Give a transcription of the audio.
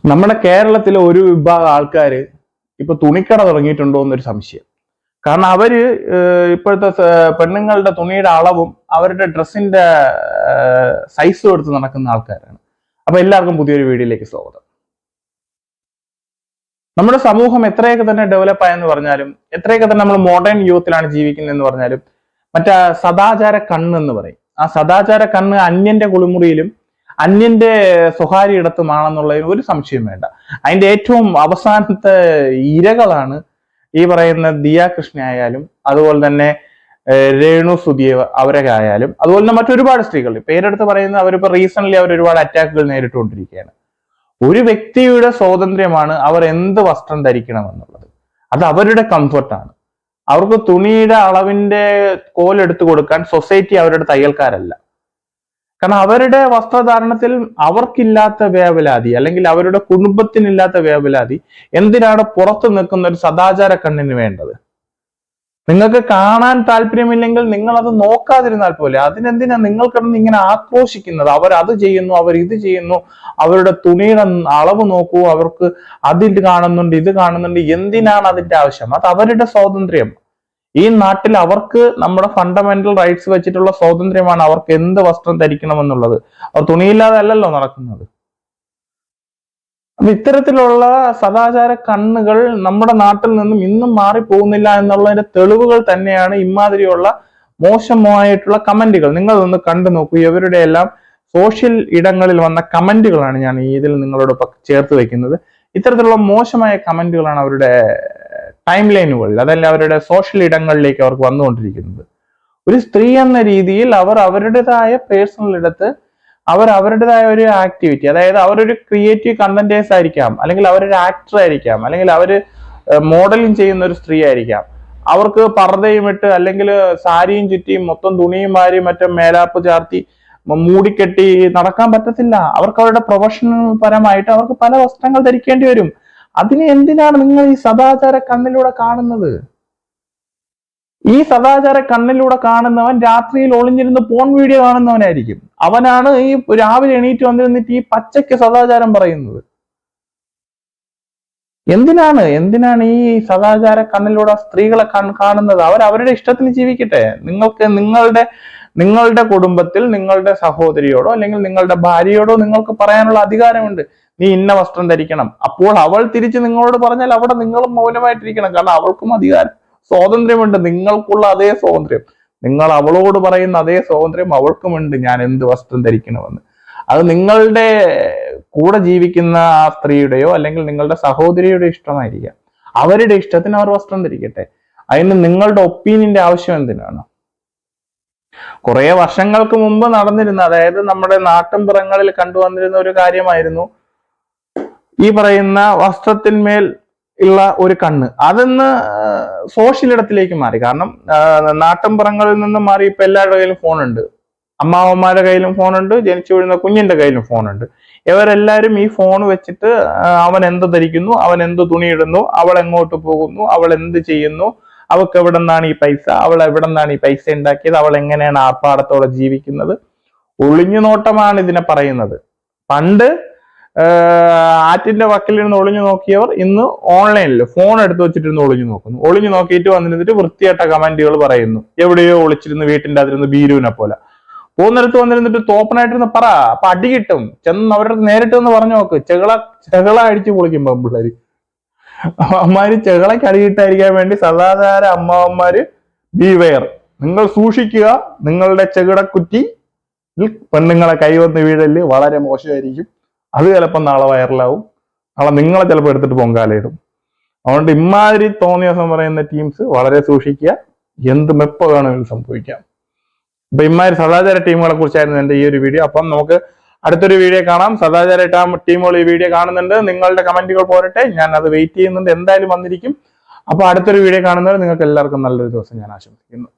നമ്മുടെ കേരളത്തിലെ ഒരു വിഭാഗം ആൾക്കാര് ഇപ്പൊ തുണിക്കട തുടങ്ങിയിട്ടുണ്ടോ എന്നൊരു സംശയം. കാരണം അവര് ഇപ്പോഴത്തെ പെണ്ണുങ്ങളുടെ തുണിയുടെ അളവും അവരുടെ ഡ്രസ്സിന്റെ സൈസും എടുത്ത് നടക്കുന്ന ആൾക്കാരാണ്. അപ്പൊ എല്ലാവർക്കും പുതിയൊരു വീഡിയോയിലേക്ക് സ്വാഗതം. നമ്മുടെ സമൂഹം എത്രയൊക്കെ തന്നെ ഡെവലപ്പ് ആയെന്ന് പറഞ്ഞാലും, എത്രയൊക്കെ തന്നെ നമ്മൾ മോഡേൺ യൂത്തിലാണ് ജീവിക്കുന്നത് എന്ന് പറഞ്ഞാലും, മറ്റേ സദാചാര കണ്ണ് എന്ന് പറയും. ആ സദാചാര കണ്ണ് അന്യന്റെ കുളിമുറിയിലും അന്യന്റെ സ്വകാര്യ ഇടത്തുമാണെന്നുള്ളതിന് ഒരു സംശയം വേണ്ട. അതിന്റെ ഏറ്റവും അവസാനത്തെ ഇരകളാണ് ഈ പറയുന്ന ദിയ കൃഷ്ണ ആയാലും, അതുപോലെ തന്നെ രേണു സുധിയേവ് അവരൊക്കെ ആയാലും, അതുപോലെ തന്നെ മറ്റൊരുപാട് സ്ത്രീകൾ പേരെടുത്ത് പറയുന്ന അവരിപ്പോ റീസെന്റ് അവർ ഒരുപാട് അറ്റാക്കുകൾ നേരിട്ടുകൊണ്ടിരിക്കുകയാണ്. ഒരു വ്യക്തിയുടെ സ്വാതന്ത്ര്യമാണ് അവർ എന്ത് വസ്ത്രം ധരിക്കണം എന്നുള്ളത്. അത് അവരുടെ കംഫർട്ടാണ്. അവർക്ക് തുണിയുടെ അളവിന്റെ കോലെടുത്തു കൊടുക്കാൻ സൊസൈറ്റി അവരുടെ തയ്യൽക്കാരല്ല. കാരണം അവരുടെ വസ്ത്രധാരണത്തിൽ അവർക്കില്ലാത്ത വേവലാതി, അല്ലെങ്കിൽ അവരുടെ കുടുംബത്തിനില്ലാത്ത വേവലാതി എന്തിനാണ് പുറത്തു നിൽക്കുന്ന ഒരു സദാചാര കണ്ണിന് വേണ്ടത്? നിങ്ങൾക്ക് കാണാൻ താല്പര്യമില്ലെങ്കിൽ നിങ്ങൾ അത് നോക്കാതിരുന്നാൽ പോലെ. അതിനെന്തിനാ നിങ്ങൾ കിടന്ന് ഇങ്ങനെ ആക്രോശിക്കുന്നത്? അവർ അത് ചെയ്യുന്നു, അവർ ഇത് ചെയ്യുന്നു, അവരുടെ തുണിയുടെ അളവ് നോക്കൂ, അവർക്ക് അതിൽ കാണുന്നുണ്ട്, ഇത് കാണുന്നുണ്ട്. എന്തിനാണ് അതിന്റെ ആവശ്യം? അത് അവരുടെ സ്വാതന്ത്ര്യം. ഈ നാട്ടിൽ അവർക്ക് നമ്മുടെ ഫണ്ടമെന്റൽ റൈറ്റ്സ് വെച്ചിട്ടുള്ള സ്വാതന്ത്ര്യമാണ് അവർക്ക് എന്ത് വസ്ത്രം ധരിക്കണമെന്നുള്ളത്. അവർ തുണിയില്ലാതെ അല്ലല്ലോ നടക്കുന്നത്. അപ്പൊ ഇത്തരത്തിലുള്ള സദാചാര കണ്ണുകൾ നമ്മുടെ നാട്ടിൽ നിന്നും ഇന്നും മാറിപ്പോകുന്നില്ല എന്നുള്ളതിന്റെ തെളിവുകൾ തന്നെയാണ് ഇമാതിരിയുള്ള മോശമായിട്ടുള്ള കമന്റുകൾ. നിങ്ങൾ ഒന്ന് കണ്ടു നോക്കൂ. ഇവരുടെ എല്ലാം സോഷ്യൽ ഇടങ്ങളിൽ വന്ന കമന്റുകളാണ് ഞാൻ ഇതിൽ നിങ്ങളോട് ചേർത്ത് വെക്കുന്നത്. ഇത്തരത്തിലുള്ള മോശമായ കമന്റുകളാണ് അവരുടെ ടൈം ലൈനുകളിൽ, അതല്ല അവരുടെ സോഷ്യൽ ഇടങ്ങളിലേക്ക് അവർക്ക് വന്നുകൊണ്ടിരിക്കുന്നത്. ഒരു സ്ത്രീ എന്ന രീതിയിൽ അവർ അവരുടേതായ പേഴ്സണൽ ഇടത്ത് അവർ അവരുടേതായ ഒരു ആക്ടിവിറ്റി, അതായത് അവരൊരു ക്രിയേറ്റീവ് കണ്ടന്റേഴ്സ് ആയിരിക്കാം, അല്ലെങ്കിൽ അവരൊരു ആക്ടർ ആയിരിക്കാം, അല്ലെങ്കിൽ അവർ മോഡലിംഗ് ചെയ്യുന്ന ഒരു സ്ത്രീ ആയിരിക്കാം. അവർക്ക് പർദ്ദയും ഇട്ട് അല്ലെങ്കിൽ സാരിയും ചുറ്റിയും മൊത്തം തുണിയും മാറി മറ്റേ മേലാപ്പ് ചാർത്തി മൂടിക്കെട്ടി നടക്കാൻ പറ്റത്തില്ല. അവർക്ക് അവരുടെ പ്രൊഫഷണൽ പരമായിട്ട് അവർക്ക് പല വസ്ത്രങ്ങൾ ധരിക്കേണ്ടി വരും. അതിനെ എന്തിനാണ് നിങ്ങൾ ഈ സദാചാര കണ്ണിലൂടെ കാണുന്നത്? ഈ സദാചാര കണ്ണിലൂടെ കാണുന്നവൻ രാത്രിയിൽ ഒളിഞ്ഞിരുന്ന് പോൺ വീഡിയോ കാണുന്നവനായിരിക്കും. അവനാണ് ഈ രാവിലെ എണീറ്റ് വന്നിരുന്നിട്ട് ഈ പച്ചയ്ക്ക് സദാചാരം പറയുന്നത്. എന്തിനാണ് ഈ സദാചാര കണ്ണിലൂടെ സ്ത്രീകളെ കാണുന്നത്? അവരുടെ ഇഷ്ടത്തിന് ജീവിക്കട്ടെ. നിങ്ങൾക്ക് നിങ്ങളുടെ കുടുംബത്തിൽ നിങ്ങളുടെ സഹോദരിയോടോ അല്ലെങ്കിൽ നിങ്ങളുടെ ഭാര്യയോടോ നിങ്ങൾക്ക് പറയാനുള്ള അധികാരമുണ്ട്, നീ ഇന്ന വസ്ത്രം ധരിക്കണം. അപ്പോൾ അവൾ തിരിച്ച് നിങ്ങളോട് പറഞ്ഞാൽ അവിടെ നിങ്ങളും മൗനമായിട്ടിരിക്കണം. കാരണം അവൾക്കും അധികാരം, സ്വാതന്ത്ര്യമുണ്ട്. നിങ്ങൾക്കുള്ള അതേ സ്വാതന്ത്ര്യം, നിങ്ങൾ അവളോട് പറയുന്ന അതേ സ്വാതന്ത്ര്യം അവൾക്കുമുണ്ട്, ഞാൻ എന്ത് വസ്ത്രം ധരിക്കണമെന്ന്. അത് നിങ്ങളുടെ കൂടെ ജീവിക്കുന്ന ആ സ്ത്രീയുടെയോ അല്ലെങ്കിൽ നിങ്ങളുടെ സഹോദരിയുടെ ഇഷ്ടമായിരിക്കാം. അവരുടെ ഇഷ്ടത്തിന് അവർ വസ്ത്രം ധരിക്കട്ടെ. അതിന് നിങ്ങളുടെ ഒപ്പീനിയന്റെ ആവശ്യം എന്തിനാണ്? കുറെ വർഷങ്ങൾക്ക് മുമ്പ് നടന്നിരുന്ന, അതായത് നമ്മുടെ നാട്ടിൻപുറങ്ങളിൽ കണ്ടുവന്നിരുന്ന ഒരു കാര്യമായിരുന്നു ഈ പറയുന്ന വസ്ത്രത്തിന്മേൽ ഉള്ള ഒരു കണ്ണ്. അതിന്ന് സോഷ്യൽ ഇടത്തിലേക്ക് മാറി. കാരണം നാട്ടിൻപുറങ്ങളിൽ നിന്ന് മാറി ഇപ്പൊ എല്ലാവരുടെ കയ്യിലും ഫോണുണ്ട്. അമ്മാവന്മാരുടെ കയ്യിലും ഫോണുണ്ട്, ജനിച്ചു വീഴുന്ന കുഞ്ഞിന്റെ കയ്യിലും ഫോണുണ്ട്. ഇവരെല്ലാരും ഈ ഫോൺ വെച്ചിട്ട് അവൻ എന്ത് ധരിക്കുന്നു, അവൻ എന്ത് തുണിയിടുന്നു, അവൾ എങ്ങോട്ട് പോകുന്നു, അവൾ എന്ത് ചെയ്യുന്നു, അവൾക്ക് എവിടെ നിന്നാണ് ഈ പൈസ, അവൾ എവിടെ നിന്നാണ് ഈ പൈസ ഉണ്ടാക്കിയത്, അവൾ എങ്ങനെയാണ് ആർഭാടത്തോടെ ജീവിക്കുന്നത്. ഒളിഞ്ഞു നോട്ടമാണ് ഇതിനെ പറയുന്നത്. പണ്ട് ആറ്റിന്റെ വക്കിൽ നിന്ന് ഒളിഞ്ഞു നോക്കിയവർ ഇന്ന് ഓൺലൈനിൽ ഫോൺ എടുത്ത് വെച്ചിട്ടിരുന്ന് ഒളിഞ്ഞു നോക്കുന്നു. ഒളിഞ്ഞു നോക്കിയിട്ട് വന്നിരുന്നിട്ട് വൃത്തിയായിട്ട കമന്റുകൾ പറയുന്നു. എവിടെയോ ഒളിച്ചിരുന്ന് വീട്ടിന്റെ അതിരുന്ന് ബീരുവിനെ പോലെ പോകുന്നിടത്ത് വന്നിരുന്നിട്ട് തോപ്പനായിട്ടിരുന്ന് പറ. അപ്പൊ അടി കിട്ടും. ചെന്ന് അവരുടെ നേരിട്ട് എന്ന് പറഞ്ഞു നോക്ക്. ചെകള അടിച്ചു പൊളിക്കും പിള്ളേര്. അമ്മമാര് ചെകളയ്ക്ക് അടിയിട്ടായിരിക്കാൻ വേണ്ടി സദാചാര അമ്മാവന്മാര് ബീവെയർ. നിങ്ങൾ സൂക്ഷിക്കുക. നിങ്ങളുടെ ചെകിടക്കുറ്റി പെണ്ണുങ്ങളെ കൈവന്ന് വീഴല് വളരെ മോശമായിരിക്കും. അത് ചിലപ്പോൾ നാളെ വൈറലാവും. നാളെ നിങ്ങളെ ചിലപ്പോൾ എടുത്തിട്ട് പൊങ്കാലയിടും. അതുകൊണ്ട് ഇമാതിരി തോന്നിയ ദിവസം പറയുന്ന ടീംസ് വളരെ സൂക്ഷിക്കുക. എന്ത് മെപ്പ വേണമെങ്കിലും സംഭവിക്കാം. അപ്പൊ ഇമാതിരി സദാചാര ടീമുകളെ കുറിച്ചായിരുന്നു എന്റെ ഈ ഒരു വീഡിയോ. അപ്പം നമുക്ക് അടുത്തൊരു വീഡിയോ കാണാം. സദാചാര ടീമുകൾ ഈ വീഡിയോ കാണുന്നുണ്ട്, നിങ്ങളുടെ കമന്റുകൾ പോരട്ടെ. ഞാൻ അത് വെയിറ്റ് ചെയ്യുന്നുണ്ട്, എന്തായാലും വന്നിരിക്കും. അപ്പൊ അടുത്തൊരു വീഡിയോ കാണുന്നവർ നിങ്ങൾക്ക് എല്ലാവർക്കും നല്ലൊരു ദിവസം ഞാൻ ആശംസിക്കുന്നു.